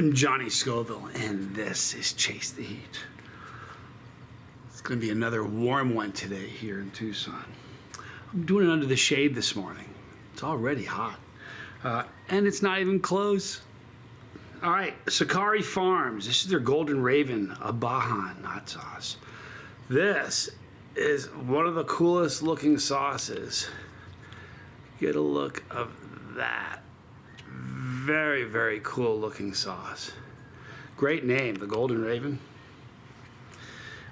I'm Johnny Scoville, and this is Chase the Heat. It's going to be another warm one today here in Tucson. I'm doing it under the shade this morning. It's already hot, and it's not even close. All right, Sakari Farms. This is their Golden Raven, a Bajan hot sauce. This is one of the coolest looking sauces. Get a look of that. Very, very cool looking sauce. Great name, the Golden Raven.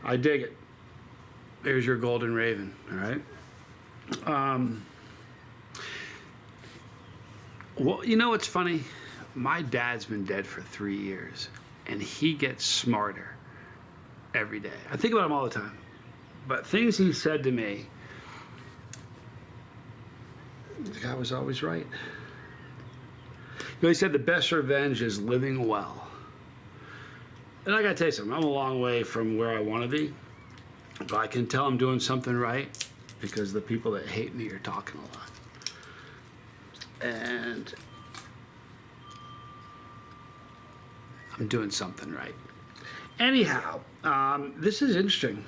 I dig it. There's your Golden Raven, all right? Well, you know what's funny? My dad's been dead for 3 years, and he gets smarter every day. I think about him all the time. But things he said to me, the guy was always right. You know, he said the best revenge is living well. And I gotta tell you something, I'm a long way from where I wanna be, but I can tell I'm doing something right because the people that hate me are talking a lot. And I'm doing something right. Anyhow, this is interesting.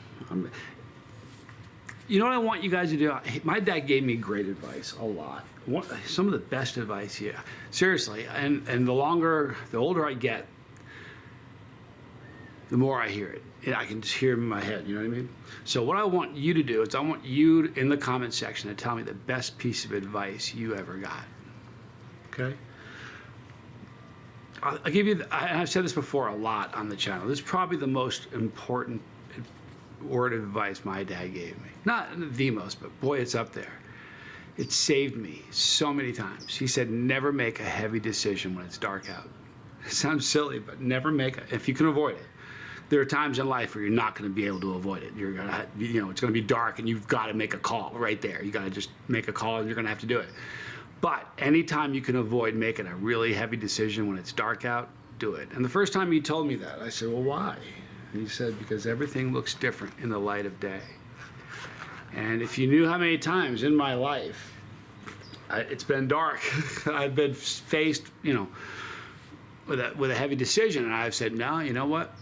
You know what I want you guys to do? My dad gave me great advice, a lot. Some of the best advice here. Seriously, and the older I get, the more I hear it. And I can just hear it in my head, you know what I mean? So what I want you to do is I want you in the comment section to tell me the best piece of advice you ever got, okay? I'll give you, I've said this before a lot on the channel. This is probably the most important word of advice my dad gave me. Not the most, but boy, it's up there. It saved me so many times. He said, never make a heavy decision when it's dark out. It sounds silly, but never make it, if you can avoid it. There are times in life where you're not going to be able to avoid it. You're gonna, it's going to be dark, and you've got to make a call right there. You got to just make a call, and you're going to have to do it. But anytime you can avoid making a really heavy decision when it's dark out, do it. And the first time he told me that, I said, well, why? And he said, because everything looks different in the light of day. And if you knew how many times in my life it's been dark, I've been faced, with a heavy decision, and I've said, no, you know what?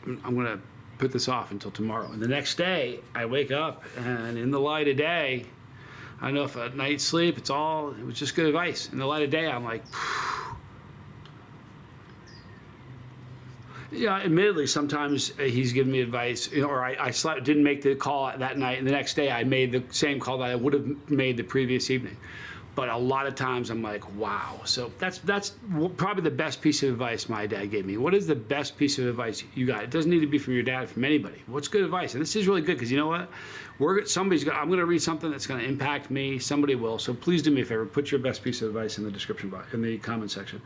I'm going to put this off until tomorrow. And the next day, I wake up, and in the light of day, I know if a night's sleep, it was just good advice. In the light of day, I'm like, yeah, admittedly, sometimes he's given me advice, or I didn't make the call that night, and the next day I made the same call that I would have made the previous evening. But a lot of times I'm like, wow. So that's probably the best piece of advice my dad gave me. What is the best piece of advice you got? It doesn't need to be from your dad, from anybody. What's good advice? And this is really good because you know what? I'm going to read something that's going to impact me. Somebody will. So please do me a favor. Put your best piece of advice in the description box, in the comment section.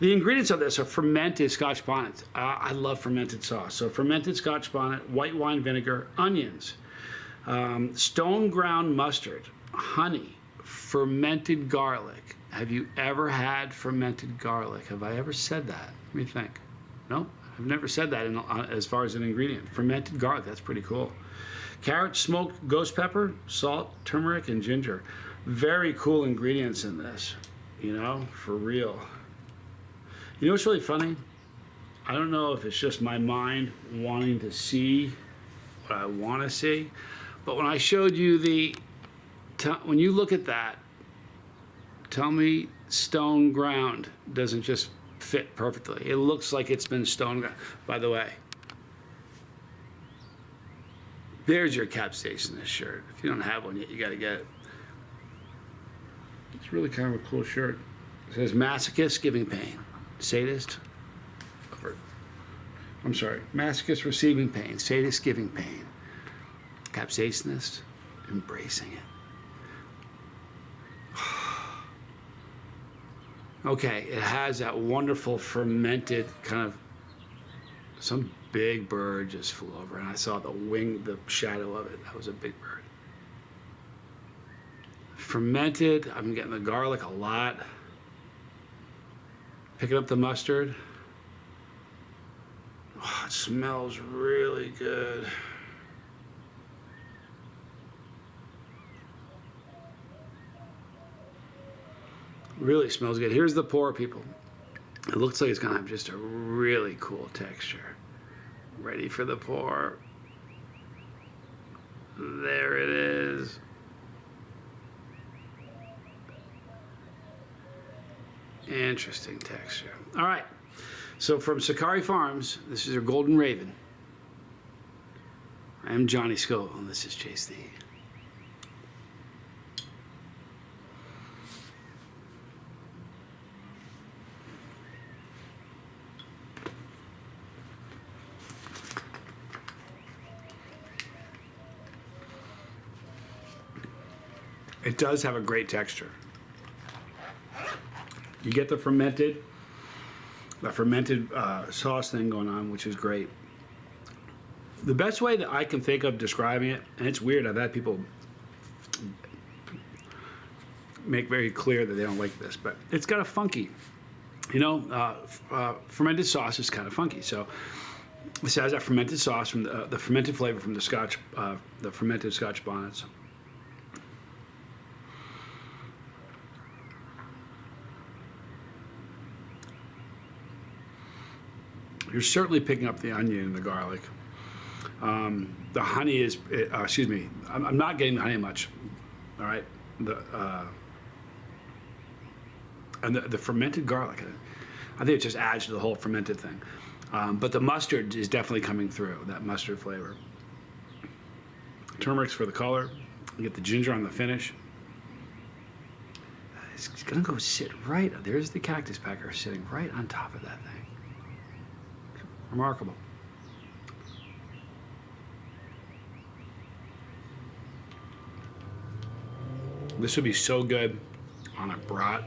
The ingredients of this are fermented Scotch bonnet. I love fermented sauce. So fermented Scotch bonnet, white wine vinegar, onions, stone ground mustard, honey, fermented garlic. Have you ever had fermented garlic? Have I ever said that? Let me think. No, I've never said that as far as an ingredient. Fermented garlic, that's pretty cool. Carrot, smoked ghost pepper, salt, turmeric, and ginger. Very cool ingredients in this, for real. You know what's really funny? I don't know if it's just my mind wanting to see what I want to see, but when I showed you when you look at that, tell me stone ground doesn't just fit perfectly. It looks like it's been stone ground. By the way, there's your capsaicin shirt. If you don't have one yet, you got to get it. It's really kind of a cool shirt. It says masochist giving pain, sadist. I'm sorry, masochist receiving pain, sadist giving pain, capsaicinist embracing it. Okay, it has that wonderful fermented kind of, some big bird just flew over, and I saw the shadow of it. That was a big bird. Fermented, I'm getting the garlic a lot. Picking up the mustard. Oh, it smells really good. Really smells good. Here's the pour, people. It looks like it's gonna have just a really cool texture. Ready for the pour. There it is. Interesting texture. All right. So from Sakari Farms, this is your Golden Raven. I am Johnny Scoville, and this is Chase the Heat. It does have a great texture. You get the fermented sauce thing going on, which is great. The best way that I can think of describing it, and it's weird, I've had people make very clear that they don't like this, but it's got a funky, fermented sauce is kind of funky. So this has that fermented sauce from the fermented flavor from the fermented Scotch bonnets. You're certainly picking up the onion and the garlic. The honey is, excuse me, I'm not getting the honey much. All right, and the fermented garlic, I think it just adds to the whole fermented thing. But the mustard is definitely coming through, that mustard flavor. Turmeric's for the color. You get the ginger on the finish. It's gonna go sit right, there's the cactus pecker sitting right on top of that thing. Remarkable. This would be so good on a brat.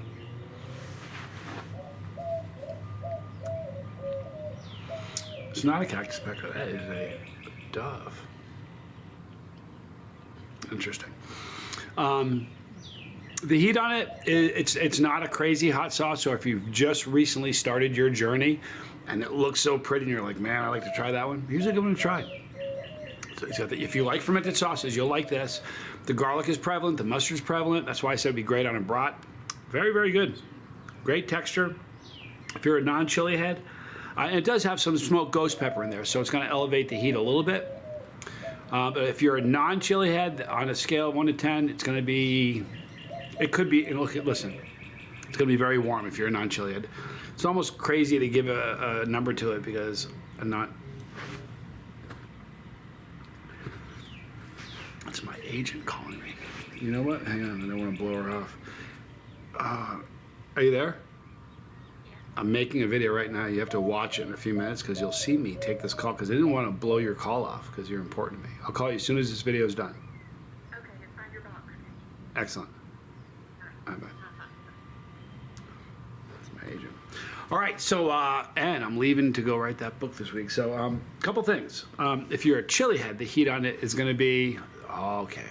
It's not a cactus pecker, that is a dove. Interesting. The heat on it, it's not a crazy hot sauce, so if you've just recently started your journey and it looks so pretty and you're like, man, I'd like to try that one, here's a good one to try. So if you like fermented sauces, you'll like this. The garlic is prevalent, the mustard's prevalent, that's why I said it'd be great on a brat. Very, very good. Great texture. If you're a non-chili head, and it does have some smoked ghost pepper in there, so it's gonna elevate the heat a little bit. But if you're a non-chili head, on a scale of 1 to 10, it's gonna be, it could be, listen, it's gonna be very warm if you're a non-chili head. It's almost crazy to give a number to it because I'm not. That's my agent calling me. You know what? Hang on, I don't want to blow her off. Are you there? I'm making a video right now. You have to watch it in a few minutes because you'll see me take this call because I didn't want to blow your call off because you're important to me. I'll call you as soon as this video is done. Okay, it's on your box. Excellent. All right, bye. That's my agent. All right, so, and I'm leaving to go write that book this week. So, a couple things. If you're a chili head, the heat on it is going to be, okay.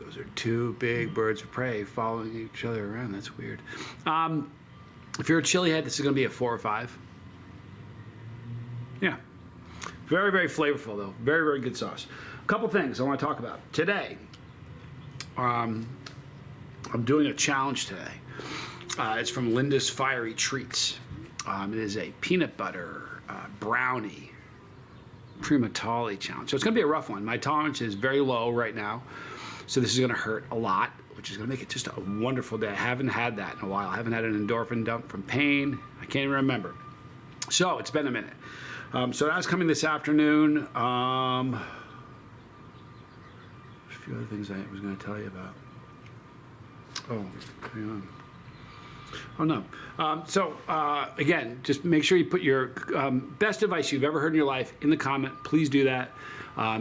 Those are two big birds of prey following each other around. That's weird. If you're a chili head, this is going to be a 4 or 5. Yeah. Very, very flavorful, though. Very, very good sauce. A couple things I want to talk about. Today, I'm doing a challenge today. It's from Linda's Fiery Treats. It is a peanut butter brownie primatali challenge. So it's going to be a rough one. My tolerance is very low right now, so this is going to hurt a lot, which is going to make it just a wonderful day. I haven't had that in a while. I haven't had an endorphin dump from pain. I can't even remember. So it's been a minute. So that's coming this afternoon. A few other things I was going to tell you about. Oh, hang on. Oh, no. Again, just make sure you put your best advice you've ever heard in your life in the comment. Please do that.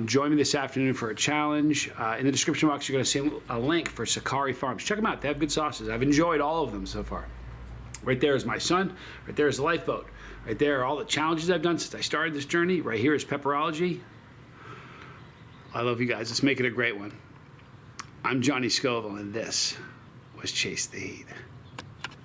Join me this afternoon for a challenge. In the description box, you're going to see a link for Sakari Farms. Check them out. They have good sauces. I've enjoyed all of them so far. Right there is my son. Right there is the lifeboat. Right there are all the challenges I've done since I started this journey. Right here is pepperology. I love you guys. Let's make it a great one. I'm Johnny Scoville, and this was Chase the Heat.